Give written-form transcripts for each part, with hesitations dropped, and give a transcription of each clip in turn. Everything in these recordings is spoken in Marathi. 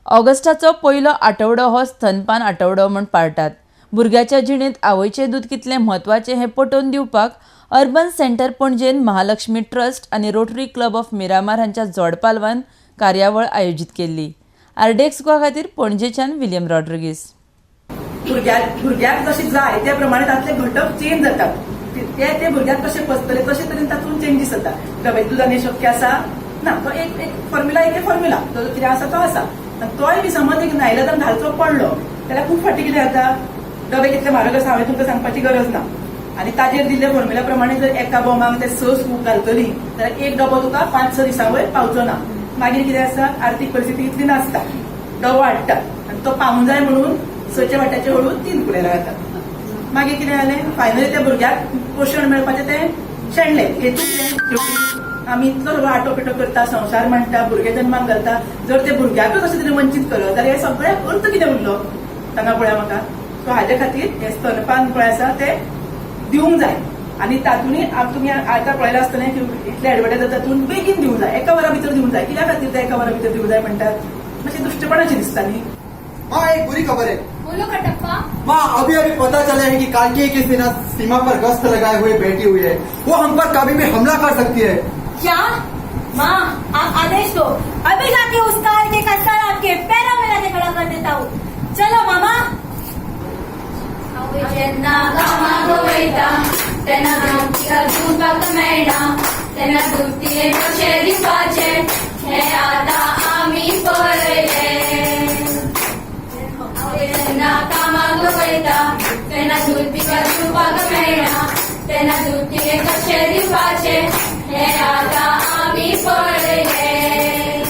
ऑगस्टाचो पयलो आठवडो हो स्तनपान आठवडो म्हूण पाळटात. भुरग्याच्या जिणेंत आवयचें दूद कितलें म्हत्वाचें हें पटोवन दिवपाक अर्बन सेंटर पणजेन महालक्ष्मी ट्रस्ट आनी रोटरी क्लब ऑफ मिरामार हांच्या जोड पालवान कार्यावळ आयोजीत केल्ली. आरडेक्स गोवा खातीर पणजेच्यान विलियम रॉड्रिगीस. भुरग्याक जशें जाय त्या प्रमाणे तातले घटक चेंज जातात. ते भुरग्याक कशें पसतले तशें तरेन तातूंत चेंजीस जाता. डब्याच्या दुधान हें शक्य आसा ना, तो एक फॉर्म्युला फॉर्म्युला तो कितें आसा तो आसा. तोय बी समज एक नायलाजान घालचो पडलो जाल्यार खूब फाटी कितें जाता, डबे कितले म्हारग आसा हांवें तुमकां सांगपाची गरज ना. आनी ताजेर दिल्ल्या फॉर्म्युला प्रमाणे जर एका बॉम्बाक ते 6 स्कूप घालतली जाल्यार एक डबो तुका 5-6 दिसां वयर पावचो ना. मागीर कितें आसा, आर्थीक परिस्थिती इतली नासता, डबो हाडटा आनी तो पावूंक जाय म्हणून 6च्या वाट्याचे हळून 3 कुलेर घालतात. मागीर कितें जालें, फायनली त्या भुरग्याक पोशण मेळपाचें तें शेणलें. हेतून आमी इतलो सगळो आटोपिटो करता, संवसार मांडटा, भुरगे जन्माक घालता. जर ते भुरग्याकूच अशें तरेन वंचीत करत जाल्यार हे सगळ्याक अर्थ कितें उरलो सांगा पळया म्हाका. सो हाजे खातीर हे स्तनपान पळय आसा ते दिवंक जाय. आनी तातूंय तुमी आतां पळयलां आसतलें की इतले एडवर्टायज जाता तातूंत बेगीन दिवंक जाय, एका वरा भितर दिवंक जाय. कित्या खातीर ते एका वरा भितर दिवंक जाय म्हणटात, मातशें दुश्टपणाचें दिसता न्ही. हाँ, एक बुरी खबर है। बोलो कटप्पा। माँ, अभी अभी पता चला है कि कार्तिकेय की सेना सीमा पर गश्त लगाए हुए बैठी हुई है। वो हम पर कभी भी हमला कर सकती है। क्या? माँ, आप आदेश दो, अभी जाके उस कार का सर आपके पैरों में लाके खड़ा कर देता हूँ. चलो मामा. जेन्ना कामाक वयता तेन्ना तिका दिवपाक मेळना, तेन्ना दूध तिणें कशें दिवपाचें हें आतां आमी पळयलें. जेन्ना कामाक वयता तेन्ना दूध तिका दिवपाक मेळना, तेन्ना दूध तिणें कशें दिवपाचें हें आतां आमी पळयलें.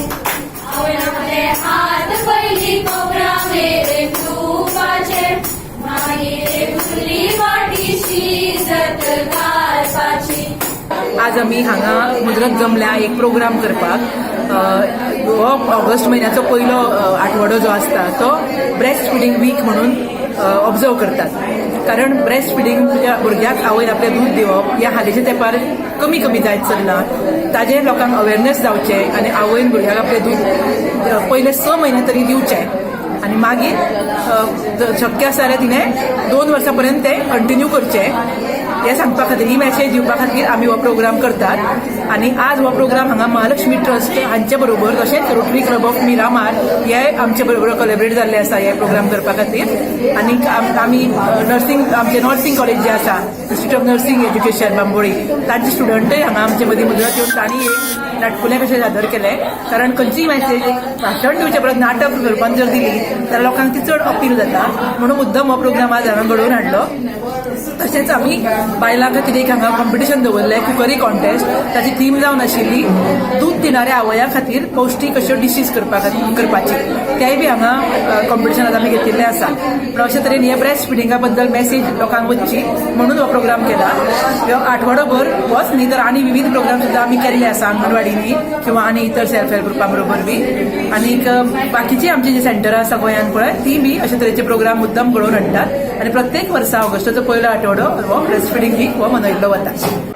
आवयनाले हात पयलीं कोपरा मेरेन धुवपाचे, मागीर फुली वाटी शिजत घालपाची. आज आमी हांगा मुजरत जमल्या एक प्रोग्राम करपाक. हो ऑगस्ट म्हयन्याचो पयलो आठवडो जो आसता तो ब्रेस्ट फिडिंग वीक म्हणून ऑब्जर्व करतात. कारण ब्रेस्ट फिडिंग भुरग्याक आवय आपलें दूध दिवप ह्या हालींच्या तेंपार कमी जायत चल्लां. ताजेर लोकांक अवेरनेस जावचें आनी आवयन भुरग्याक आपलें दूध पयले 6 म्हयने तरी दिवचें आनी मागीर शक्य आसा जाल्यार तिणें 2 वर्सां पर्यंत तें कंटिन्यू करचें. हें सांगपा खातीर ही मॅसेज दिवपा खातीर आमी हो प्रोग्राम करतात. आनी आज हो प्रोग्राम हांगा महालक्ष्मी ट्रस्ट हांचे बरोबर तशेंच रोटरी क्लब ऑफ मिरामार हे आमचे बरोबर कोलॅबरेट जाल्ले आसा हे प्रोग्राम करपा खातीर. आनी आमी आमचे नर्सिंग कॉलेज जे आसा, institute of nursing education Bambolim, तांचे स्टुडंटय हांगा आमचे मदीं मुजरत येवन तांणी एक नाटकुलें कशें सादर केलें. कारण खंयचीय मॅसेज एक भाशण दिवचे परस नाटक करपाक जर दिली जाल्यार लोकांक ती चड अपील जाता. म्हणून मुद्दम हो प्रोग्राम आज हांगा घडोवन हाडलो. तशेंच आमी बायलां खातीर एक हांगा कॉम्पिटिशन दवरलें, कुकरी कॉन्टेस्ट. ताची थीम जावन आशिल्ली दूध दिणाऱ्या आवया खातीर पौश्टीक अश्यो डिशीज करपाची. तेय बी हांगा कॉम्पिटिशनांत आमी घेतिल्लें आसा. पूण अशे तरेन हे ब्रेस्ट फिडिंगा बद्दल मॅसेज लोकांक वचची म्हणून हो प्रोग्राम केला. ह्यो आठवडोभर होच न्ही तर आनी विविध प्रोग्राम सुद्दां आमी केल्ले आसा अंगणवाडींनी किंवा आनी इतर सेल्फ हेल्प ग्रुपां बरोबर बी. आनीक बाकीची आमची जी सेंटरां आसा गोंयांत पळय ती बी अशे तरेचे प्रोग्राम मुद्दम घडोवन हाडटात. आनी प्रत्येक वर्सा ऑगस्टाचो पयलो आठवडो हो ब्रेस्ट फिडिंग वीक हो मनयल्लो वता.